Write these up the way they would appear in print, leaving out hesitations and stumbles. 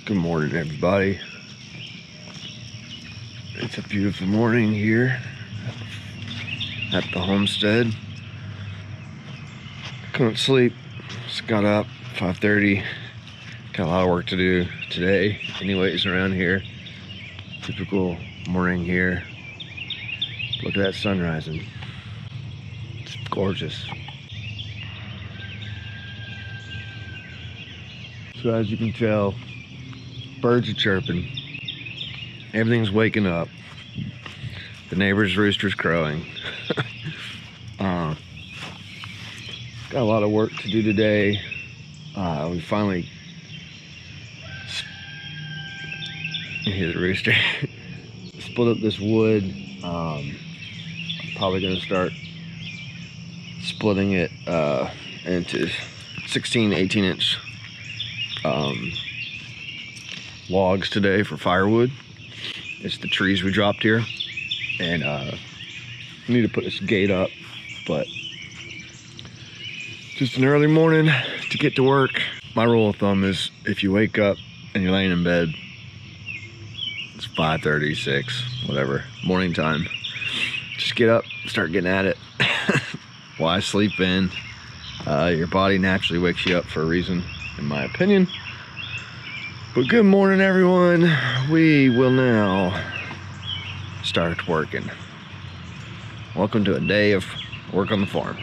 Good morning, everybody. It's a beautiful morning here at the homestead. Couldn't sleep, just got up 5:30. Got a lot of work to do today anyways around here. Typical morning here. Look at that sun rising. It's gorgeous. So as you can tell, birds are chirping. Everything's waking up. The neighbor's rooster's crowing. Got a lot of work to do today. We finally... You hear the rooster. Split up this wood. I'm probably going to start splitting it into 16, 18-inch logs today for firewood. It's the trees we dropped here, and I need to put this gate up, but just an early morning to get to work. My rule of thumb is if you wake up and you're laying in bed, it's 5:30, 6, whatever, morning time, just get up, start getting at it. Why sleep in? Your body naturally wakes you up for a reason, in my opinion. But good morning, everyone. We will now start working. Welcome to a day of work on the farm.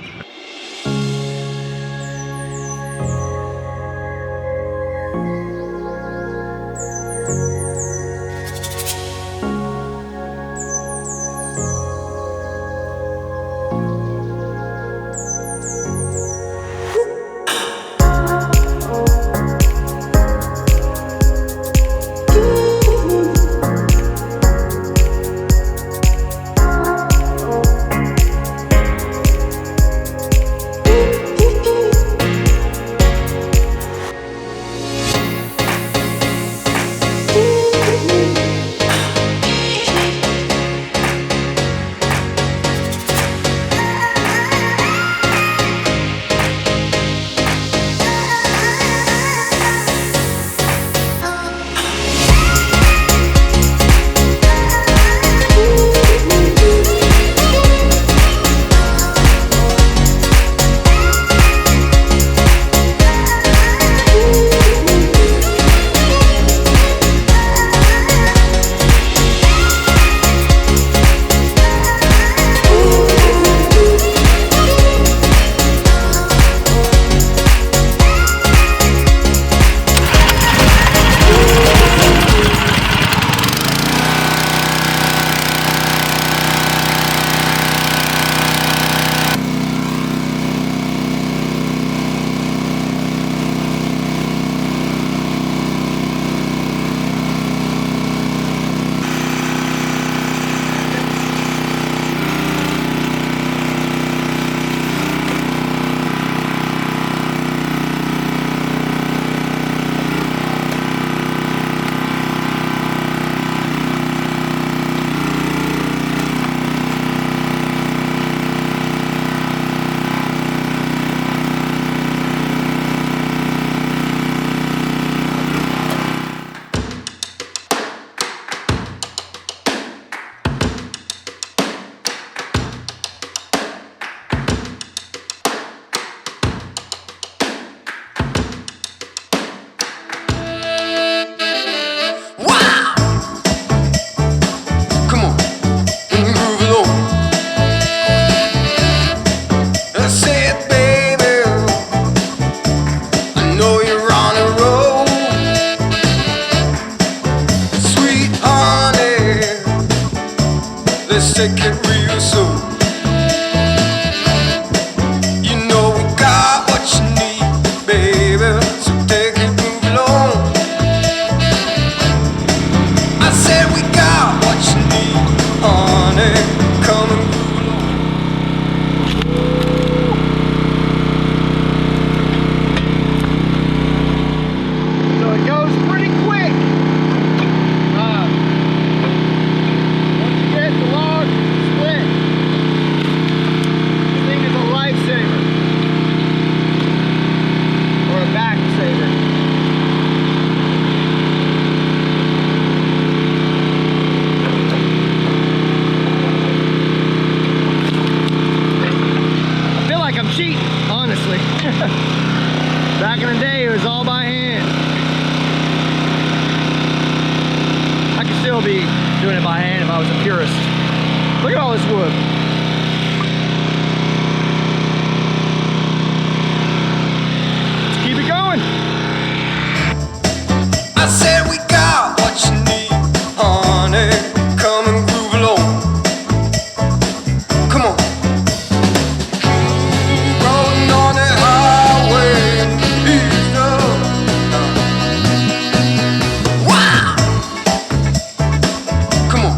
Back in the day, it was all by hand. I could still be doing it by hand if I was a purist. Look at all this wood. Let's keep it going. I said we got what you need, honey. Come and groove along. Come on. Rolling on the highway, ease up. Wow. Come on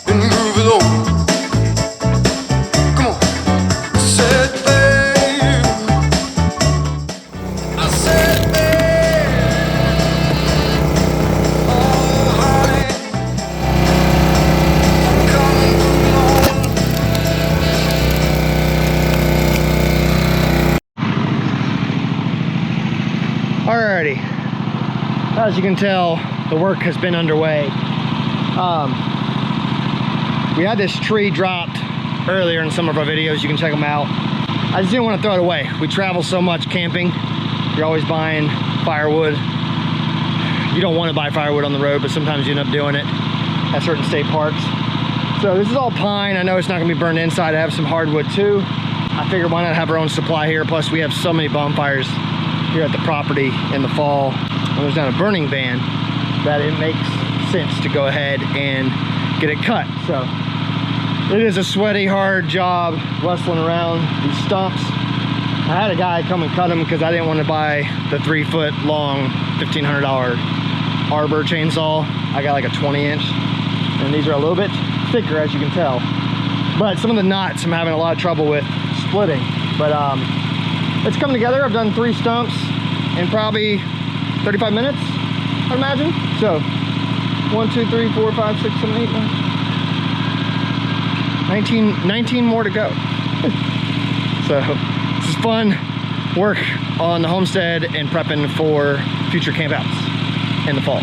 and groove along. Come on. I said, babe. I said, babe. Alrighty, as you can tell, the work has been underway. We had this tree dropped earlier in some of our videos. You can check them out. I just didn't want to throw it away. We travel so much camping. You're always buying firewood. You don't want to buy firewood on the road, but sometimes you end up doing it at certain state parks. So this is all pine. I know it's not going to be burned inside. I have some hardwood too. I figured why not have our own supply here. Plus we have so many bonfires here at the property in the fall when there's not a burning ban that it makes sense to go ahead and get it cut. So it is a sweaty, hard job rustling around these stumps. I had a guy come and cut them because I didn't want to buy the 3-foot long $1,500 arbor chainsaw. I got like a 20-inch, and these are a little bit thicker, as you can tell. But some of the knots I'm having a lot of trouble with splitting. But it's come together. I've done 3 stumps in probably 35 minutes, I imagine. So 1, 2, 3, 4, 5, 6, 7, 8, 9, 19 more to go. So this is fun work on the homestead and prepping for future campouts in the fall.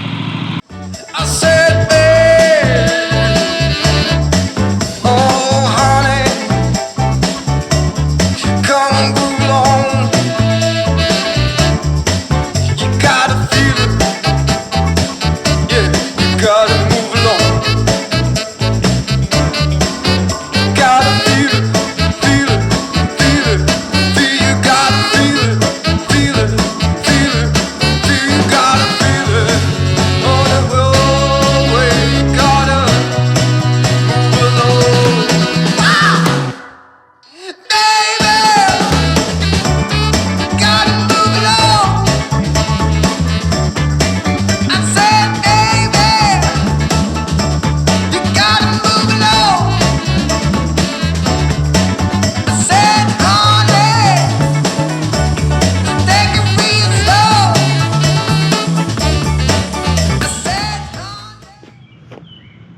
I said, babe, oh honey, come and groove along. You gotta feel it, yeah, you gotta move along. You gotta feel it, feel it, feel it, feel. You gotta feel it, feel it, feel it, feel. You gotta feel it on the roadway. You gotta move along. Wow, baby, you gotta move along. I said, baby, you gotta move along. I said, honey, take it real slow. I said,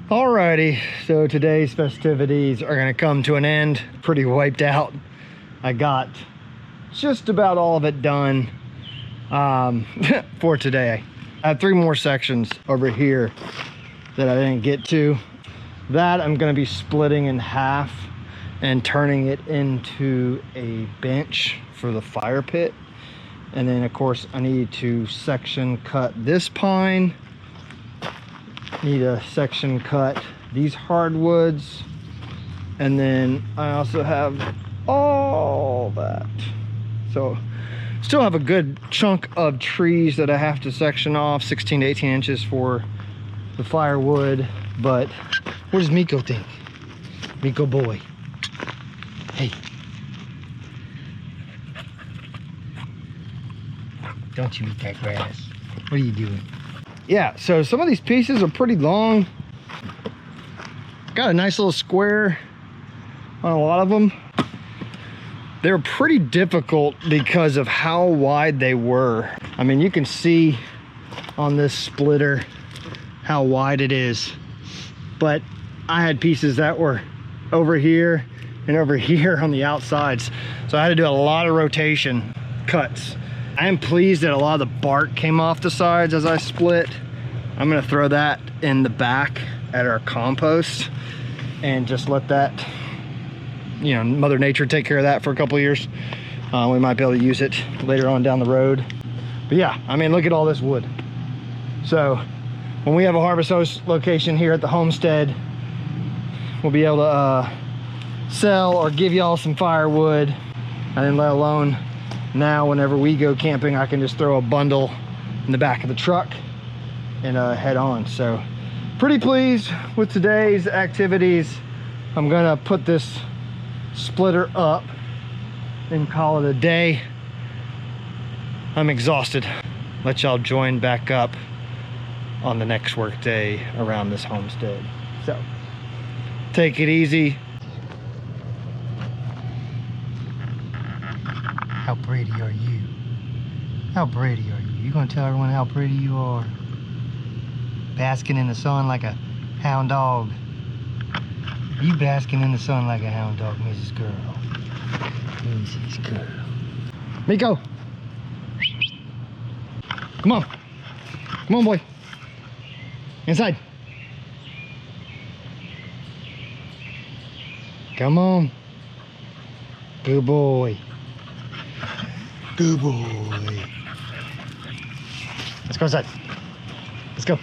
Alrighty, so today's festivities are gonna come to an end. Pretty wiped out. I got just about all of it done for today. I have 3 more sections over here that I didn't get to. That I'm gonna be splitting in half and turning it into a bench for the fire pit. And then of course I need to section cut this pine. Need a section cut these hardwoods. And then I also have all that. So still have a good chunk of trees that I have to section off, 16 to 18 inches for the firewood. But what does Miko think? Miko boy. Hey. Don't you eat that grass. What are you doing? Yeah, so some of these pieces are pretty long. Got a nice little square on a lot of them. They're pretty difficult because of how wide they were. I mean, you can see on this splitter how wide it is. But I had pieces that were over here and over here on the outsides. So I had to do a lot of rotation cuts. I am pleased that a lot of the bark came off the sides as I split. I'm gonna throw that in the back at our compost and just let that, you know, Mother Nature take care of that for a couple of years. We might be able to use it later on down the road. But yeah, I mean, look at all this wood. So when we have a harvest host location here at the homestead, we'll be able to sell or give y'all some firewood. And then let alone now, whenever we go camping, I can just throw a bundle in the back of the truck and head on. So pretty pleased with today's activities. I'm gonna put this splitter up and call it a day. I'm exhausted. Let y'all join back up on the next work day around this homestead. So take it easy. How pretty are you? How pretty are you? You gonna tell everyone how pretty you are? Basking in the sun like a hound dog. You basking in the sun like a hound dog, Mrs. Girl. Mrs. Girl. Miko! Come on. Come on, boy. Inside. Come on. Good boy. Good boy. Let's go inside. Let's go.